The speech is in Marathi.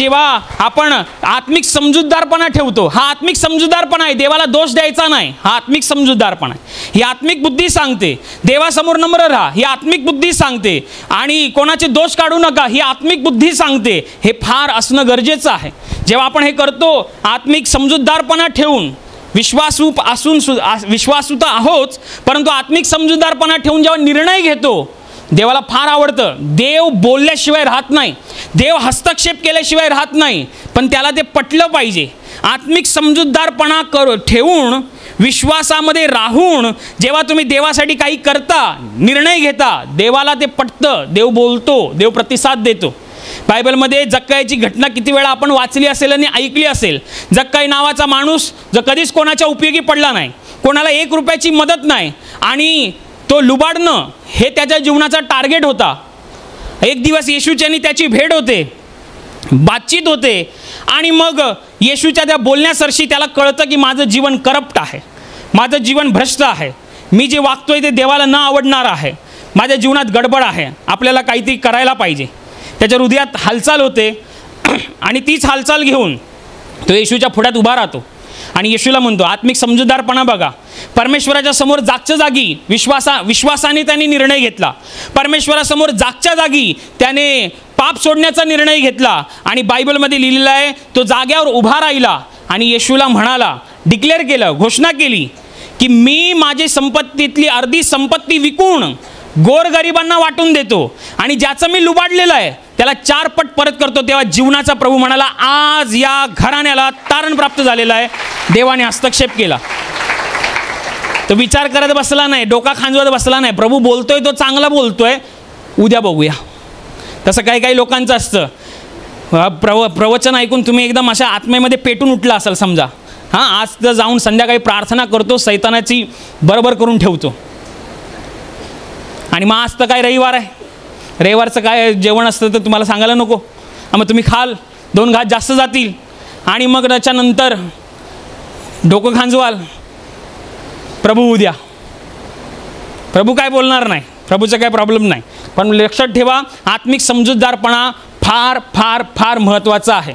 जेव्हा आपण आत्मिक समजूतदारपणा ठेवतो, हा आत्मिक समजूतदारपणा आहे, देवाला दोष द्यायचा नाही, हा आत्मिक समजूतदारपणा आहे. ही आत्मिक बुद्धी सांगते देवासमोर नम्र राहा, ही आत्मिक बुद्धी सांगते. आणि कोणाचे दोष काढू नका, ही आत्मिक बुद्धी सांगते. हे फार असणं गरजेचं आहे. जेव्हा आपण हे करतो आत्मिक समजूतदारपणा ठेवून, विश्वासू तर आहोत, परंतु आत्मिक समजूतदारपणा ठेवून जेव्हा निर्णय घेतो, देवाला फार आवडतं. देव बोलल्याशिवाय राहत नाही, देव हस्तक्षेप केल्याशिवाय राहत नाही, पण त्याला ते पटलं पाहिजे. आत्मिक समजूतदारपणा ठेवून, विश्वासामध्ये राहून जेव्हा तुम्ही देवासाठी काही करता, निर्णय घेता, देवाला ते पटतं, देव बोलतो, देव प्रतिसाद देतो. बायबलमध्ये जक्काईची घटना किती वेळा आपण वाचली असेल आणि ऐकली असेल. जक्काई नावाचा माणूस जो कधीच कोणाच्या उपयोगी पडला नाही, कोणाला 1 रुपयाची मदत नाही, आणि तो लुबाडणं हे त्याच्या जीवनाचा टार्गेट होता. एक दिवस येशूची आणि त्याची भेट होते, बातचीत होते, आणि मग येशूच्या त्या बोलण्यासरशी त्याला कळतं की माझं जीवन करप्ट आहे, माझं जीवन भ्रष्ट आहे, मी जे वागतोय ते देवाला न आवडणार आहे, माझ्या जीवनात गडबड आहे, आपल्याला काहीतरी करायला पाहिजे. त्याच्या हृदयात हालचाल होते, आणि तीच हालचाल घेऊन तो येशूच्या पुढ्यात उभा राहतो आणि येशूला म्हणतो, आत्मिक समजूतदारपणा बघा. परमेश्वराच्या समोर जागच्या जागी विश्वासाने त्याने निर्णय घेतला. परमेश्वरासमोर जागच्या जागी त्याने पाप सोडण्याचा निर्णय घेतला. आणि बायबलमध्ये लिहिलेलं आहे, तो जाग्यावर उभा राहिला आणि येशूला म्हणाला, डिक्लेअर केलं, घोषणा केली की मी माझी संपत्तीतली अर्धी संपत्ती विकून गोरगरिबांना वाटून देतो, आणि ज्याचं मी लुबाडलेलं आहे त्याला 4 पट परत करतो. तेव्हा जीवनाचा प्रभू म्हणाला, आज या घराण्याला तारण प्राप्त झालेला आहे, देवाने हस्तक्षेप केला. तो विचार करत बसला नाही, डोका खांजवत बसला नाही. प्रभू बोलतोय, तो चांगला बोलतोय, उद्या बघूया. तसं काही लोकांचं असतं. प्रवचन ऐकून तुम्ही एकदम अशा आत्मेमध्ये पेटून उठला असाल समजा, हां आज तर जाऊन संध्याकाळी प्रार्थना करतो, सैतानाची बरोबर करून ठेवतो. आणि मग आज तर काय रविवार आहे, रविवारचं काय जेवण असतं तर तुम्हाला सांगायला नको, मग तुम्ही खाल, 2 घास जास्त जातील, आणि मग त्याच्यानंतर डोकं खांजवाल, प्रभू उद्या. प्रभू काय बोलणार नाही, प्रभूचा काय प्रॉब्लेम नाही. पण लक्षात ठेवा, आत्मिक समजूतदारपणा फार फार फार महत्त्वाचा आहे.